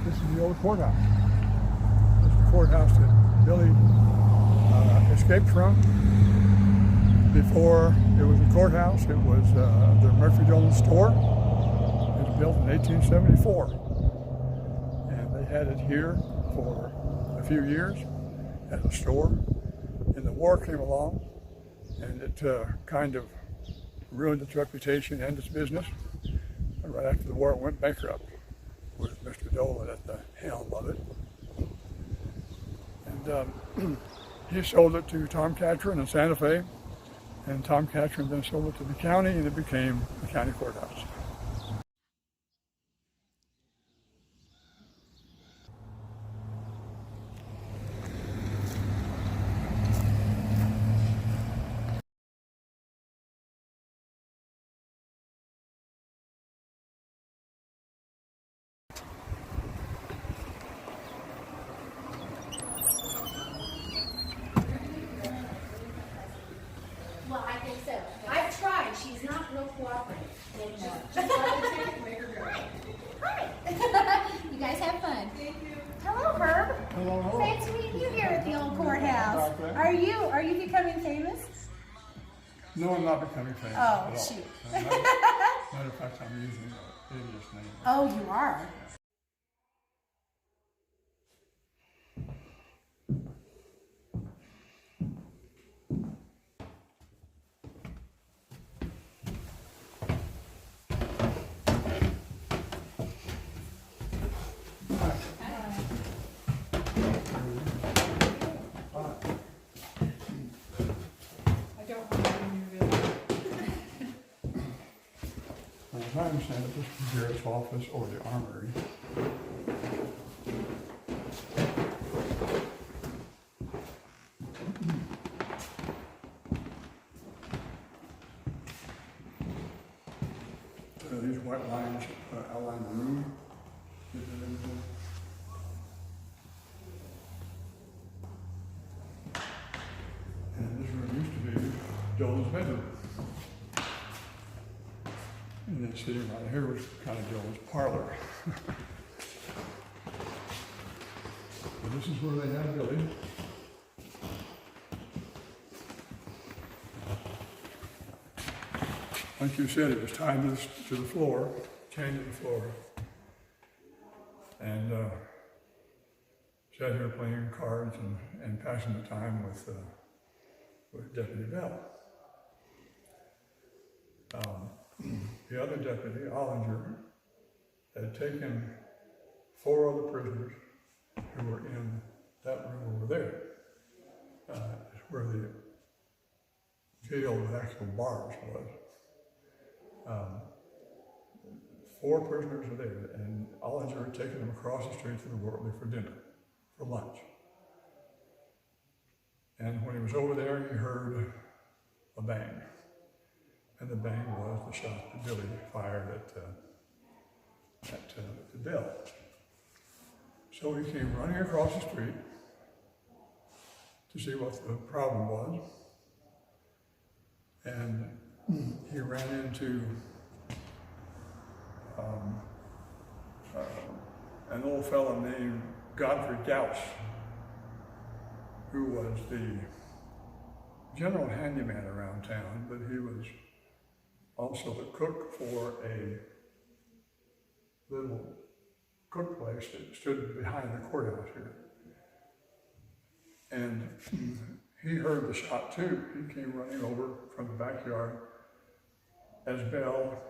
This is the old courthouse. This is the courthouse that Billy escaped from. Before it was a courthouse, it was the Murphy Dillon store. It was built in 1874. And they had it here for a few years as a store. And the war came along, and it kind of ruined its reputation and its business. And right after the war, it went bankrupt with Mr. Dolan at the helm of it. And he sold it to Tom Catron in Santa Fe, and Tom Catron then sold it to the county, and it became the county courthouse. Well, I think so. I've tried. She's not real cooperative anymore. Hi. You guys have fun. Thank you. Hello, Herb. Hello, hello. Nice to meet you here at the old courthouse. Okay. Are you becoming famous? No, I'm not becoming famous Oh, at all. shoot. Matter of fact, I'm using an alias name. Oh, you are. As I understand it, this is the sheriff's office or the armory. These white lines outline the room. And this room used to be Dolan's bedroom. And then sitting right here was kind of Dolan's parlor. So this is where they had Billy. Like you said, it was tied to the floor, chained to the floor, and sat here playing cards and passing the time with Deputy Bell. The other deputy, Ollinger, had taken 4 other prisoners who were in that room over there. It's where the jail with actual bars was. 4 prisoners were there, and Ollinger had taken them across the street to the Wortley for dinner, for lunch. And when he was over there, he heard a bang. And the bang was the shot that Billy fired at the Bell. So he came running across the street to see what the problem was. And he ran into an old fellow named Godfrey Gauss, who was the general handyman around town, but he was also the cook for a little cook place that stood behind the courthouse here. And he heard the shot too. He came running over from the backyard as Bell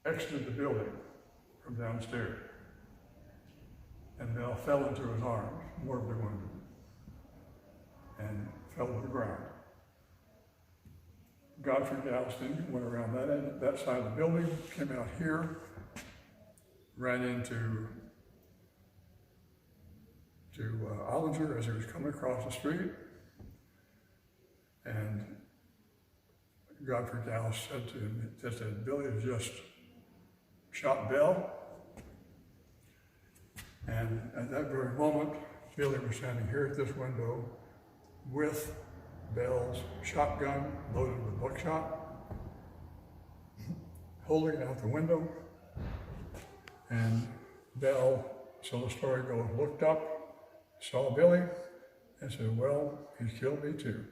exited the building from downstairs. And Bell fell into his arms, mortally wounded, and fell to the ground. Godfrey Gauss then went around that side of the building, came out here, ran into Ollinger as he was coming across the street, and Godfrey Gauss said to him, that Billy had just shot Bell, and at that very moment, Billy was standing here at this window with Bell's shotgun loaded with buckshot, holding it out the window, and Bell So the story goes, looked up, saw Billy, and said, well, he killed me too.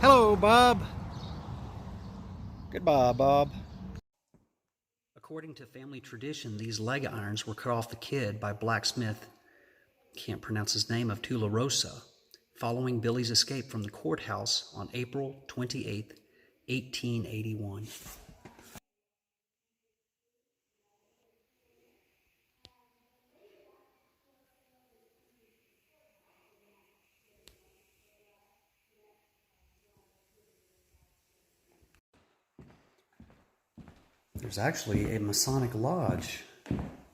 Hello, Bob. Goodbye, Bob. According to family tradition, these leg irons were cut off the kid by blacksmith, can't pronounce his name, of Tularosa, following Billy's escape from the courthouse on April 28, 1881. There's actually a Masonic lodge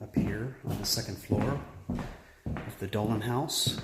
up here on the second floor of the Dolan House.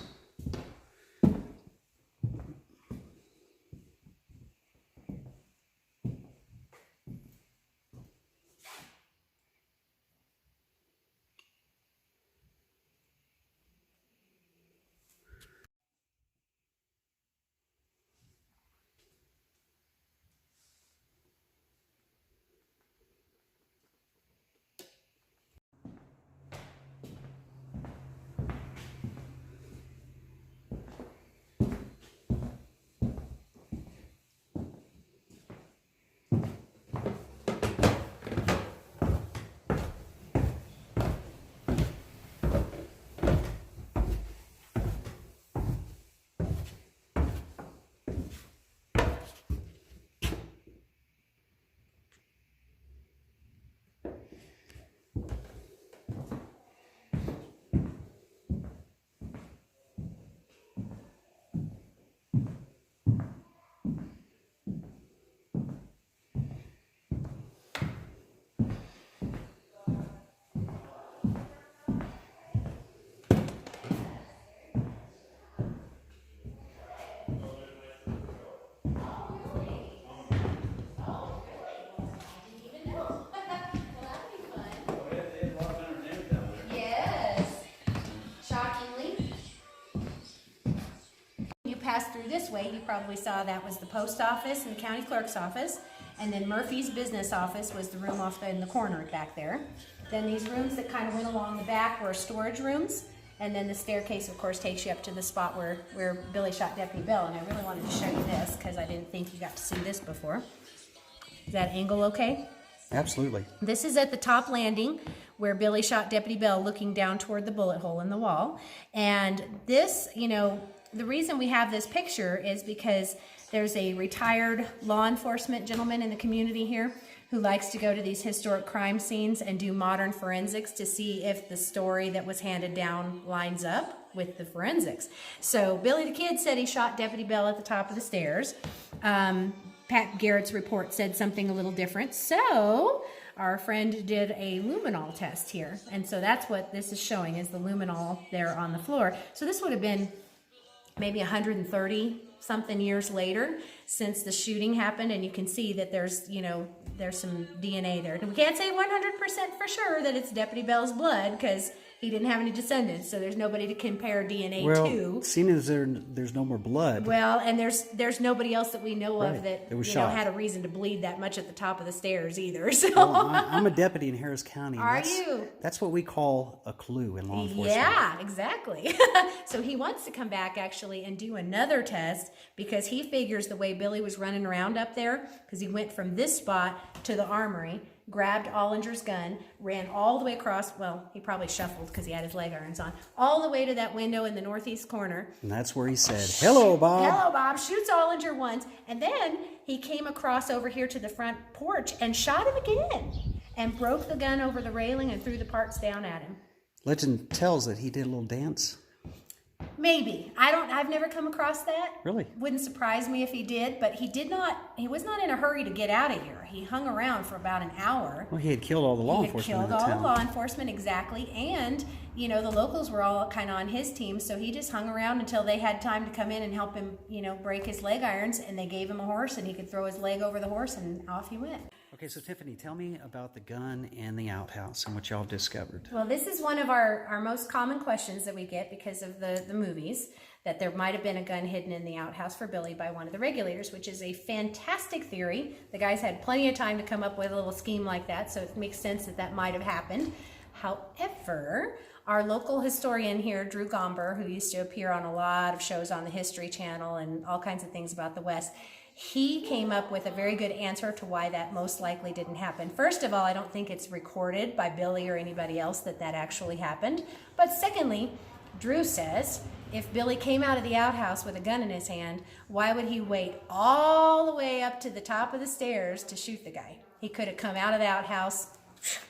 Passed through this way, you probably saw that was the post office and the county clerk's office, and then Murphy's business office was the room off in the corner back there. Then these rooms that kind of went along the back were storage rooms, and then the staircase, of course, takes you up to the spot where Billy shot Deputy Bell. And I really wanted to show you this because I didn't think you got to see this before. Is that angle okay? Absolutely. This is at the top landing where Billy shot Deputy Bell, looking down toward the bullet hole in the wall. And this, you know, the reason we have this picture is because there's a retired law enforcement gentleman in the community here who likes to go to these historic crime scenes and do modern forensics to see if the story that was handed down lines up with the forensics. So Billy the Kid said he shot Deputy Bell at the top of the stairs. Pat Garrett's report said something a little different. So our friend did a luminol test here. And so that's what this is showing, is the luminol there on the floor. So this would have been maybe 130 something years later since the shooting happened, and you can see that there's, you know, there's some DNA there. And we can't say 100% for sure that it's Deputy Bell's blood because he didn't have any descendants, so there's nobody to compare DNA to. Well, seeing as there's no more blood. Well, and there's nobody else that we know of that was you shot. know, had a reason to bleed that much at the top of the stairs either. So Well, I'm a deputy in Harris County. Are you? That's what we call a clue in law enforcement. Yeah, exactly. So he wants to come back actually and do another test because he figures the way Billy was running around up there, because he went from this spot to the armory, grabbed Ollinger's gun, ran all the way across, well, he probably shuffled because he had his leg irons on, all the way to that window in the northeast corner. And that's where he said, "Hello, Bob." Hello, Bob. Shoots Ollinger once, and then he came across over here to the front porch and shot him again and broke the gun over the railing and threw the parts down at him. Legend tells that he did a little dance. Maybe. I've never come across that. Really? Wouldn't surprise me if he did, but he was not in a hurry to get out of here. He hung around for about an hour. Well, he had killed all the law enforcement in the town. Killed all the law enforcement, exactly. And, you know, the locals were all kind of on his team, so he just hung around until they had time to come in and help him, you know, break his leg irons, and they gave him a horse, and he could throw his leg over the horse, and off he went. Okay, so Tiffany, tell me about the gun and the outhouse and what y'all discovered. Well, this is one of our most common questions that we get because of the movies, that there might have been a gun hidden in the outhouse for Billy by one of the regulators, which is a fantastic theory. The guys had plenty of time to come up with a little scheme like that, so it makes sense that that might have happened. However, our local historian here, Drew Gomber, who used to appear on a lot of shows on the History Channel and all kinds of things about the West, he came up with a very good answer to why that most likely didn't happen. First of all, I don't think it's recorded by Billy or anybody else that that actually happened. But secondly, Drew says if Billy came out of the outhouse with a gun in his hand, why would he wait all the way up to the top of the stairs to shoot the guy? He could have come out of the outhouse,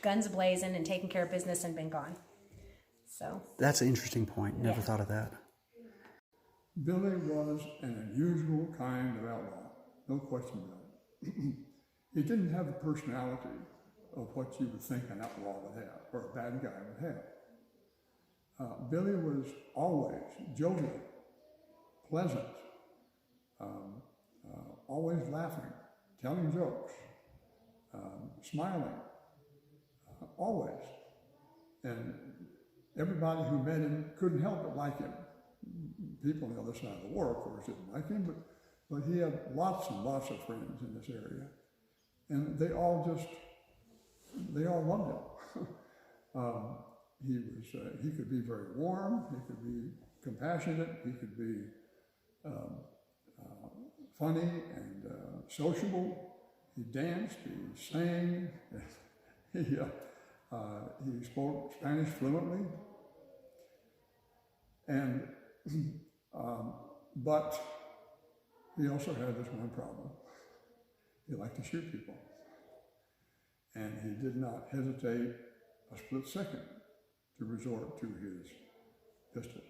guns blazing, and taken care of business and been gone. So That's an interesting point. Never thought of that. Billy was an unusual kind of outlaw, no question about it. He didn't have the personality of what you would think an outlaw would have, or a bad guy would have. Billy was always jovial, pleasant, always laughing, telling jokes, smiling, always. And everybody who met him couldn't help but like him. People on the other side of the war, of course, didn't like him, but he had lots and lots of friends in this area. And they all loved him. He could be very warm, he could be compassionate, he could be funny and sociable. He danced, he sang, he spoke Spanish fluently. And but he also had this one problem. He liked to shoot people. And he did not hesitate a split second to resort to his pistol.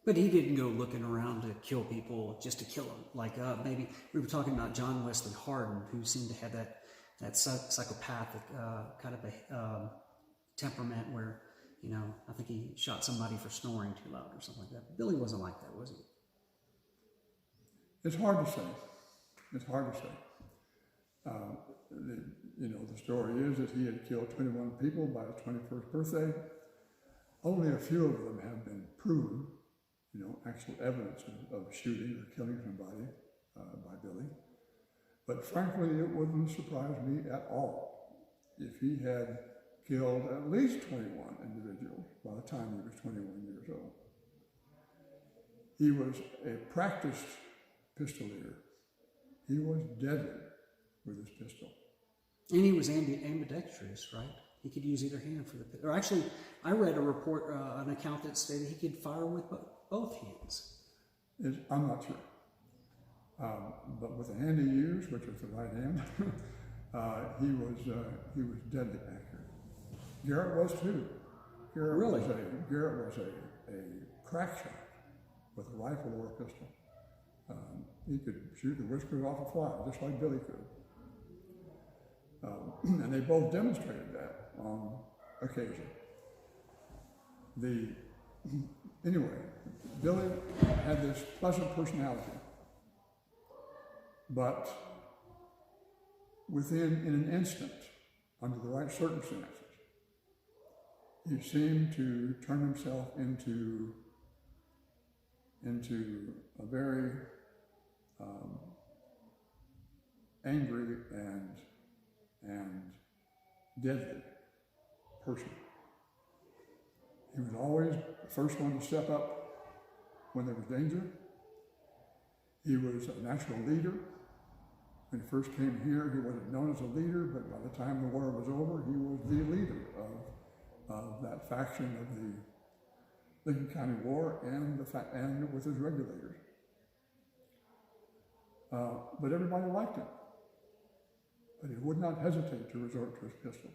But he didn't go looking around to kill people just to kill them. Like maybe we were talking about John Wesley Hardin, who seemed to have that psychopathic kind of a temperament where, you know, I think he shot somebody for snoring too loud or something like that. Billy wasn't like that, was he? It's hard to say. It's hard to say. The story is that he had killed 21 people by his 21st birthday. Only a few of them have been proven, actual evidence of shooting or killing somebody by Billy. But frankly, it wouldn't surprise me at all if he had killed at least 21 individuals by the time he was 21 years old. He was a practiced pistolier. He was deadly with his pistol. And he was ambidextrous, right? He could use either hand for the pistol. Or actually, I read a report, an account that stated he could fire with both hands. I'm not sure. But with the hand he used, which was the right hand, he was deadly accurate. Garrett was too. Garrett was a crack shot with a rifle or a pistol. He could shoot the whiskers off a fly, just like Billy could. And they both demonstrated that on occasion. Anyway, Billy had this pleasant personality, but in an instant, under the right circumstances, he seemed to turn himself into a very angry and deadly person. He was always the first one to step up when there was danger. He was a natural leader. When he first came here, he wasn't known as a leader, but by the time the war was over, he was the leader of that faction of the Lincoln County War and with his regulators. But everybody liked him. But he would not hesitate to resort to his pistols.